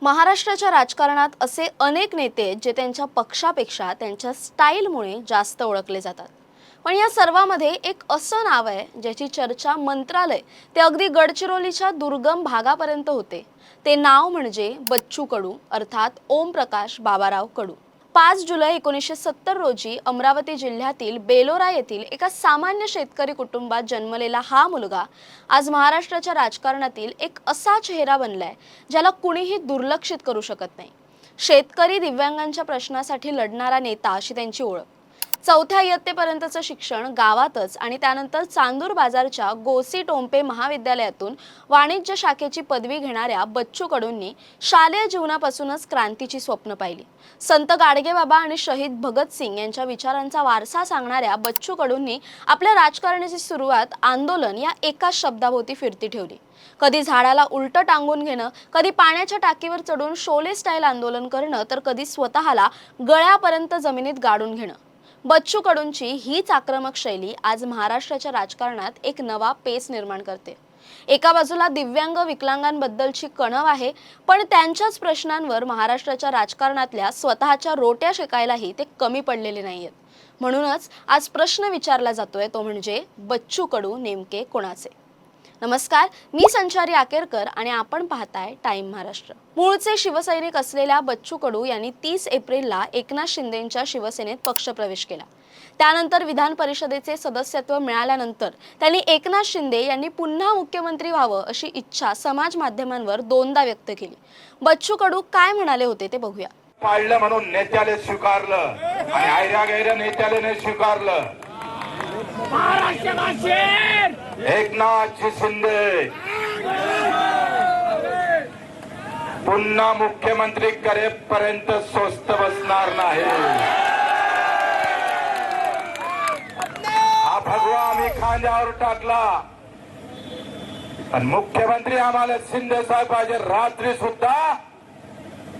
महाराष्ट्राच्या राजकारणात असे अनेक नेते आहेत जे त्यांच्या पक्षापेक्षा त्यांच्या स्टाईलमुळे जास्त ओळखले जातात। पण या सर्वांमध्ये एक असं नाव आहे ज्याची चर्चा मंत्रालय ते अगदी गडचिरोलीच्या दुर्गम भागापर्यंत होते। ते नाव म्हणजे बच्चू कडू अर्थात ओमप्रकाश बाबाराव कडू। 5 जुलै 1970 रोजी अमरावती जिल्ह्यातील बेलोरा येथील एका सामान्य शेतकरी कुटुंबात जन्मलेला हा मुलगा आज महाराष्ट्राच्या राजकारणातील एक असा चेहरा बनलाय ज्याला कुणीही दुर्लक्षित करू शकत नाही। शेतकरी दिव्यांगांच्या प्रश्नासाठी लढणारा नेता अशी त्यांची ओळख। चौथ्या इयत्तेपर्यंतचं शिक्षण गावातच आणि त्यानंतर चांदूर बाजारच्या गोसी टोंपे महाविद्यालयातून वाणिज्य शाखेची पदवी घेणाऱ्या बच्चू कडूंनी शालेय जीवनापासूनच क्रांतीची स्वप्न पाहिली। संत गाडगेबाबा आणि शहीद भगतसिंग यांच्या विचारांचा वारसा सांगणाऱ्या बच्चू कडूंनी आपल्या राजकारणाची सुरुवात आंदोलन या एका शब्दाभोवती फिरती ठेवली। कधी झाडाला उलट टांगून घेणं, कधी पाण्याच्या टाकीवर चढून शोले स्टाईल आंदोलन करणं, तर कधी स्वतःला गळ्यापर्यंत जमिनीत गाडून घेणं। बच्चू कडूंची हीच आक्रमक शैली आज महाराष्ट्राच्या राजकारणात एक नवा पेस निर्माण करते। एका बाजूला दिव्यांग विकलांगांबद्दलची कणव आहे, पण त्यांच्याच प्रश्नांवर महाराष्ट्राच्या राजकारणातल्या स्वतःच्या रोट्या शेकायलाही ते कमी पडलेले नाहीयेत। म्हणूनच आज प्रश्न विचारला जातोय तो म्हणजे बच्चू कडू नेमके कोणाचे। नमस्कार, मी संचारी आकेरकर आणि आपण पाहताय टाइम महाराष्ट्र। मूळचे शिवसैनिक असलेल्या बच्चू कडू यांनी 30 एप्रिलला एकनाथ शिंदेंच्या शिवसेनेत पक्षप्रवेश केला। त्यानंतर विधान परिषदेचे सदस्यत्व मिळाल्यानंतर त्यांनी एकनाथ शिंदे यांनी पुन्हा मुख्यमंत्री व्हावं अशी इच्छा समाज माध्यमांवर दोनदा व्यक्त केली। बच्चू कडू काय म्हणाले होते ते बघूया। पाळलं म्हणून नेत्याने स्वीकारलं आणि आयऱ्या गैर नेत्याने स्वीकारलं। एकनाथ शिंदे पुन्हा मुख्यमंत्री करेपर्यंत स्वस्त बसणार नाही। हा भगवा आम्ही खांद्यावर टाकला, पण मुख्यमंत्री आम्हाला शिंदे साहेब पाहिजे। रात्री सुद्धा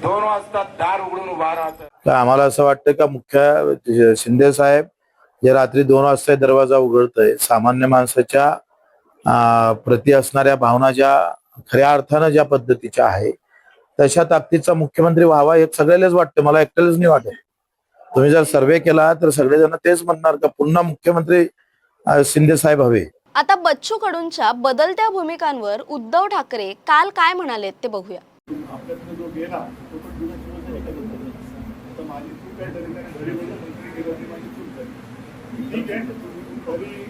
2 वाजता दार उघडून उभा राहत। आम्हाला असं वाटतं का मुख्य शिंदे साहेब जे रात्री 2 वाजता दरवाजा उघडतय, सामान्य माणसाच्या प्रति असणाऱ्या भावना ज्या खऱ्या अर्थानं ज्या पद्धतीच्या आहे तशा ताकदीचा मुख्यमंत्री व्हावा हे सगळ्यालाच वाटतं। मला एकट्यालाच नाही वाटत। तुम्ही जर सर्वे केला तर सगळेजण तेच म्हणणार का पुन्हा मुख्यमंत्री शिंदे साहेब हवे। आता बच्चू कडूंच्या बदलत्या भूमिकांवर उद्धव ठाकरे काल काय म्हणालेत ते बघूया। आपल्यातनं जो गेला तो पण जुना शिवसैनिकच होता। तर माझी चूक आहे तरी त्याने घरी बघून मंत्री केलं ती माझी चूक आहे। ठीक आहे, तरी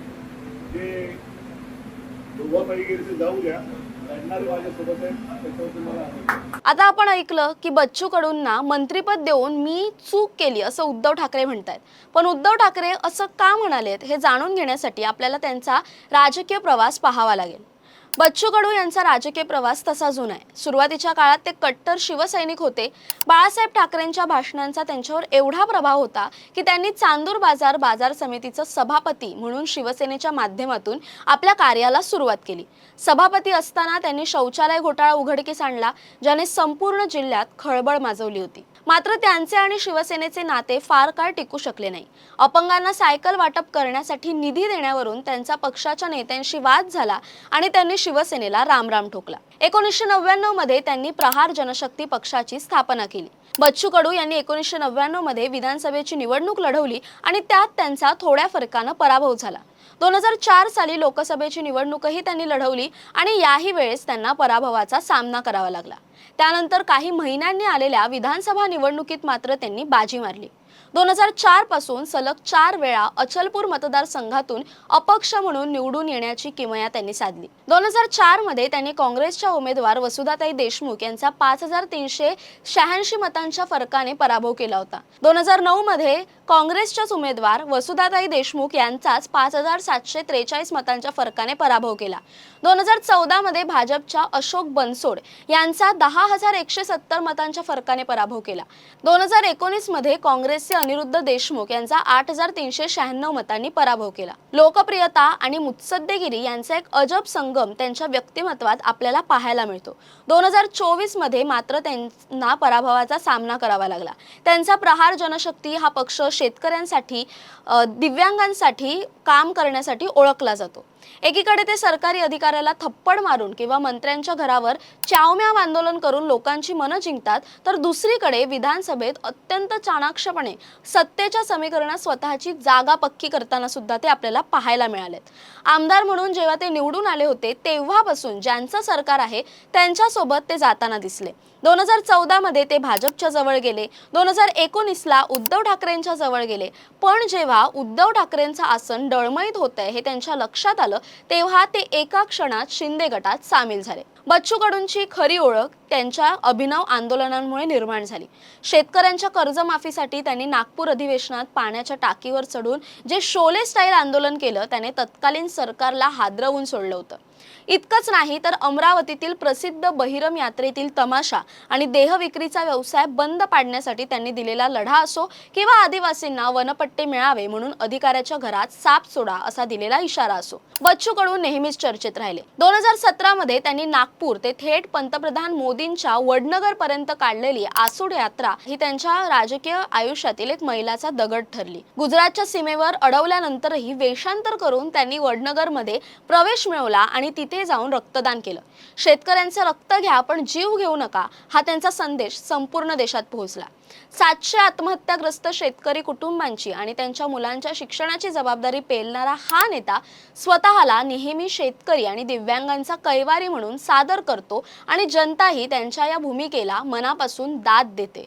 जे दोघांपाई गेले जाऊ द्या, लढणारे माझ्यासोबत आहेत त्याच्यावर तुम्हाला। आता आपण ऐकलं की बच्चू कडूंना मंत्रिपद देऊन मी चूक केली असं उद्धव ठाकरे म्हणतायत। पण उद्धव ठाकरे असं का म्हणालेत हे जाणून घेण्यासाठी आपल्याला त्यांचा राजकीय प्रवास पाहावा लागेल। बच्चू कडू यांचा राजकीय प्रवास तसा जुना आहे। सुरुवातीच्या काळात ते कट्टर शिवसैनिक होते। बाळासाहेब ठाकरेंच्या भाषणांचा त्यांच्यावर एवढा प्रभाव होता की त्यांनी चांदूर बाजार समितीचं सभापती म्हणून शिवसेनेच्या माध्यमातून आपल्या कार्याला सुरुवात केली। सभापती असताना त्यांनी शौचालय घोटाळा उघडकीस आणला, ज्याने संपूर्ण जिल्ह्यात खळबळ माजवली होती। मात्र त्यांचे आणि शिवसेनेचे नाते फार काळ टिकू शकले नाही। अपंगांना सायकल वाटप करण्यासाठी निधी देण्यावरून त्यांचा पक्षाच्या नेत्यांशी वाद झाला आणि त्यांनी शिवसेनेला रामराम ठोकला। 1999 मध्ये त्यांनी प्रहार जनशक्ती पक्षाची स्थापना केली। बच्चू कडू यांनी 1999 मध्ये विधानसभेची निवडणूक लढवली आणि त्यात त्यांचा थोड्या फरकानं पराभव झाला। 2004 साली लोकसभेची निवडणूकही त्यांनी लढवली आणि याही वेळेस त्यांना पराभवाचा सामना करावा लागला। त्यानंतर काही महिन्यांनी आलेल्या विधानसभा निवडणुकीत मात्र त्यांनी बाजी मारली। 2004 पासून सलग 4 वेळा अचलपूर मतदारसंघातून अपक्ष म्हणून निवडून येण्याची किमया त्यांनी साधली। 2004 मध्ये त्यांनी काँग्रेसच्या उमेदवार वसुधाताई देशमुख यांचा 5386 मतांच्या फरकाने पराभव केला होता। 2009 मध्ये काँग्रेसच्याच उमेदवार वसुधाताई देशमुख यांचाच 5743 मतांच्या फरकाने पराभव केला। 2014 मध्ये भाजपच्या अशोक बनसोड यांचा 10170 मतांच्या फरकाने पराभव केला। 2019 मध्ये काँग्रेसचे अनिरुद्ध देशमुख यांचा 8396 मतांनी पराभव केला। लोकप्रियता आणि मुत्सद्देगिरी यांचा एक अजब संगम त्यांच्या व्यक्तिमत्वात आपल्याला पाहायला मिळतो। 2024 मध्ये मात्र त्यांना पराभवाचा सामना करावा लागला। त्यांचा प्रहार जनशक्ती हा पक्ष शेतकऱ्यांसाठी दिव्यांगांसाठी काम करण्यासाठी ओळखला जातो। एकीकडे ते सरकारी अधिकाऱ्याला थप्पड मारून किंवा मंत्र्यांच्या घरावर चावम्याव आंदोलन करून लोकांची मनं जिंकतात, तर दुसरीकडे विधानसभेत अत्यंत चाणाक्षपणे सत्तेच्या समीकरणात स्वतःची जागा पक्की करताना सुद्धा ते आपल्याला पाहायला मिळालेत। आमदार म्हणून जेव्हा ते निवडून आले होते तेव्हापासून ज्यांचं सरकार आहे त्यांच्यासोबत ते जाताना दिसले। 2014 मध्ये ते भाजपच्या जवळ गेले, 2019 ला उद्धव ठाकरेंच्या जवळ गेले, पण जेव्हा उद्धव ठाकरेंचं आसन डळमळीत होतंय हे त्यांच्या लक्षात आलं तेव्हा ते एका क्षणात शिंदे गटात सामील झाले। बच्चू कडूंची खरी ओळख त्यांच्या अभिनव आंदोलनांमुळे निर्माण झाली। शेतकऱ्यांच्या कर्जमाफीसाठी त्यांनी नागपूर अधिवेशनात पाण्याच्या टाकीवर चढून जे शोले स्टाईल आंदोलन केलं त्याने तत्कालीन सरकारला हादरवून सोडलं होतं। इतकंच नाही तर अमरावतीतील प्रसिद्ध बहिरम यात्रेतील तमाशा आणि देहविक्रीचा व्यवसाय बंद पाडण्यासाठी त्यांनी दिलेला लढा असो किंवा आदिवासींना वनपट्टे मिळावे म्हणून अधिकाऱ्याच्या घरात साप सोडा असा दिलेला इशारा असो, बच्चू कडू नेहमीच चर्चेत राहिले। 2017 मध्ये त्यांनी नागपूर ते थेट पंतप्रधान मोदींच्या वडनगर पर्यंत काढलेली आसूड यात्रा ही त्यांच्या राजकीय आयुष्यातील एक मैलाचा दगड ठरली। गुजरातच्या सीमेवर अडवल्यानंतरही वेषांतर करून त्यांनी वडनगर मध्ये प्रवेश मिळवला आणि तिथे जाऊन रक्तदान केलं। शेतकऱ्यांचं रक्त घ्या पण जीव घेऊ नका हा त्यांचा संदेश संपूर्ण देशात पोहोचला। 700 आत्महत्याग्रस्त शेतकरी कुटुंबांची आणि त्यांच्या मुलांच्या शिक्षणाची जबाबदारी पेलणारा हा नेता स्वतःला नेहमी शेतकरी आणि दिव्यांगांचा कैवारी म्हणून सादर करतो आणि जनताही त्यांच्या या भूमिकेला मनापासून दाद देते।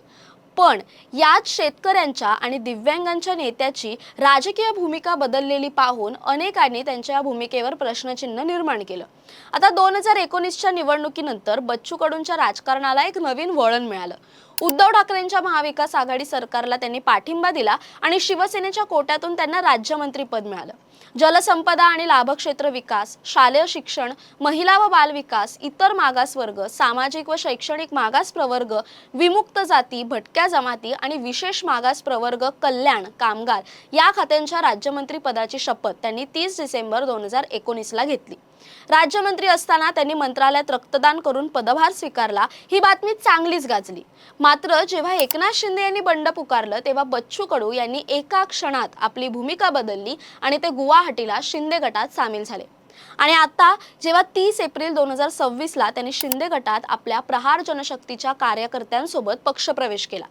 पण याच शेतकऱ्यांच्या आणि दिव्यांगांच्या नेत्याची राजकीय भूमिका बदललेली पाहून अनेकांनी त्यांच्या या भूमिकेवर प्रश्नचिन्ह निर्माण केलं। आता 2019च्या निवडणुकीनंतर बच्चू कडूंच्या राजकारणाला एक नवीन वळण मिळालं। उद्धव ठाकरेंच्या महाविकास आघाडी सरकारला त्यांनी पाठिंबा दिला आणि शिवसेनेच्या कोट्यातून त्यांना राज्यमंत्रीपद मिळालं। जलसंपदा आणि लाभक्षेत्र विकास, शालेय शिक्षण, महिला व बाल विकास, इतर मागासवर्ग, सामाजिक व शैक्षणिक मागास प्रवर्ग, विमुक्त जाती, भटक्या जमाती आणि विशेष मागास प्रवर्ग कल्याण, कामगार या खात्यांच्या राज्यमंत्री पदाची शपथ त्यांनी 30 डिसेंबर 2019 ला घेतली। राज्यमंत्री असताना त्यांनी मंत्रालयात रक्तदान करून पदभार स्वीकारला। ही बातमी चांगलीच गाजली। मात्र जेव्हा एकनाथ शिंदे यांनी बंड पुकारलं तेव्हा बच्चू कडू यांनी एका क्षणात आपली भूमिका बदलली आणि ते गुवाहाटीला शिंदे गटात सामील झाले। आणि आता जेव्हा 30 एप्रिल 2026 ला त्यांनी शिंदे गटात आपल्या प्रहार जनशक्तीच्या कार्यकर्त्यांसोबत पक्षप्रवेश केला,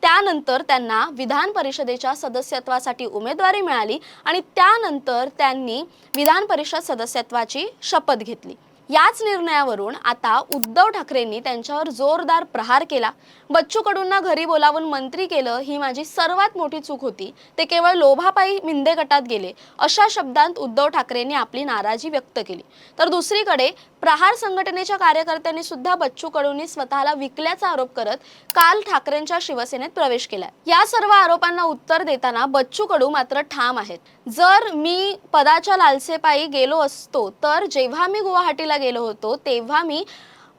त्यानंतर त्यांना विधान परिषदेच्या सदस्यत्वासाठी उमेदवारी मिळाली आणि त्यानंतर त्यांनी विधान परिषद सदस्यत्वाची शपथ घेतली। याच निर्णयावरून आता उद्धव ठाकरेंनी त्यांच्यावर जोरदार प्रहार केला। बच्चू कडूंना घरी बोलावून मंत्री केलं ही माझी सर्वात मोठी चूक होती, ते केवळ लोभापायी मिंदे गटात गेले अशा शब्दांत उद्धव ठाकरेंनी आपली नाराजी व्यक्त केली। तर दुसरीकडे प्रहार संघटनेच्या कार्यकर्त्यांनी सुद्धा बच्चू कडूंनी स्वतःला विकल्याचा आरोप करत काल ठाकरेंच्या शिवसेनेत प्रवेश केलाय। या सर्व आरोपांना उत्तर देताना बच्चू कडू मात्र ठाम आहेत। जर मी पदाच्या लालसेपायी गेलो असतो तर जेव्हा मी गुवाहाटीला गेलो होतो तेव्हा मी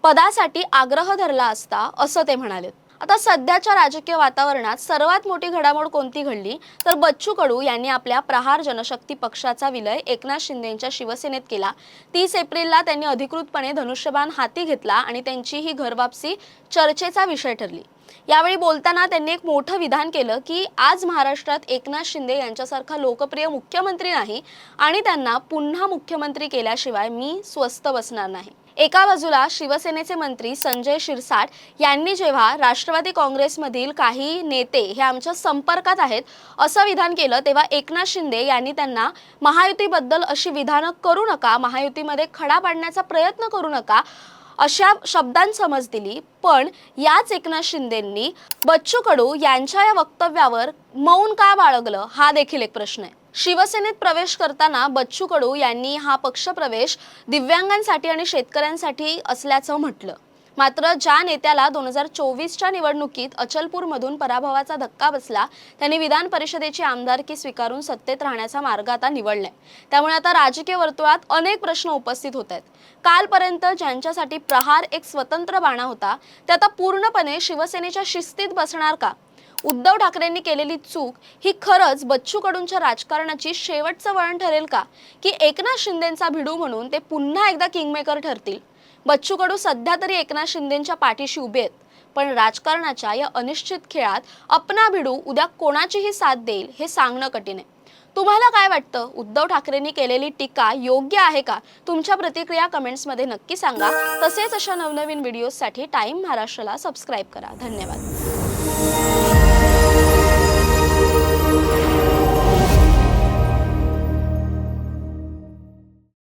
पदासाठी आग्रह धरला असता असं ते म्हणाले। आता सध्याच्या राजकीय वातावरणात सर्वात मोठी घडामोड कोणती घडली तर बच्चू कडू यांनी आपल्या प्रहार जनशक्ती पक्षाचा विलय एकनाथ शिंदेंच्या शिवसेनेत केला। 30 एप्रिलला त्यांनी अधिकृतपणे धनुष्यबाण हाती घेतला आणि त्यांची ही घरवापसी चर्चेचा विषय ठरली। यावेळी बोलताना त्यांनी एक मोठं विधान केलं की आज महाराष्ट्रात एकनाथ शिंदे यांच्यासारखा लोकप्रिय मुख्यमंत्री नाही आणि त्यांना पुन्हा मुख्यमंत्री केल्याशिवाय मी स्वस्थ बसणार नाही। एका बाजूला शिवसेनेचे मंत्री संजय शिरसाट यांनी जेव्हा राष्ट्रवादी काँग्रेसमधील काही नेते हे आमच्या संपर्कात आहेत असं विधान केलं तेव्हा एकनाथ शिंदे यांनी त्यांना महायुतीबद्दल अशी विधानं करू नका, महायुतीमध्ये खडा पाडण्याचा प्रयत्न करू नका अशा शब्दांत समज दिली। पण याच एकनाथ शिंदेंनी बच्चू कडू यांच्या या वक्तव्यावर मौन का बाळगलं हा देखील एक प्रश्न आहे। शिवसेनेत प्रवेश करताना बच्चू कडू यांनी हा पक्षप्रवेश दिव्यांगांसाठी आणि शेतकऱ्यांसाठी असल्याचं म्हटलं। मात्र ज्या नेत्याला 2024च्या निवडणुकीत अचलपूरमधून पराभवाचा धक्का बसला त्यांनी विधान परिषदेची आमदारकी स्वीकारून सत्तेत राहण्याचा मार्ग आता निवडलाय। त्यामुळे आता राजकीय वर्तुळात अनेक प्रश्न उपस्थित होत आहेत। कालपर्यंत ज्यांच्यासाठी प्रहार एक स्वतंत्र बाणा होता ते आता पूर्णपणे शिवसेनेच्या शिस्तीत बसणार का? उद्धव ठाकरेंनी केलेली चूक ही खरंच बच्चू कडूंच्या राजकारणाची शेवटचं वळण ठरेल का की एकनाथ शिंदेंचा भिडू म्हणून ते पुन्हा एकदा किंगमेकर ठरतील? बच्चू कडू सध्या तरी एकनाथ शिंदेंच्या पाठीशी उभे आहेत, पण राजकारणाच्या या अनिश्चित खेळात अपना भिडू उद्या कोणाचीही साथ देईल हे सांगणं कठीण आहे। तुम्हाला काय वाटतं? उद्धव ठाकरेंनी केलेली टीका योग्य आहे का? तुमच्या प्रतिक्रिया कमेंट्समध्ये नक्की सांगा. तसेच अशा नवनवीन व्हिडिओजसाठी टाइम महाराष्ट्राला सबस्क्राईब करा. धन्यवाद.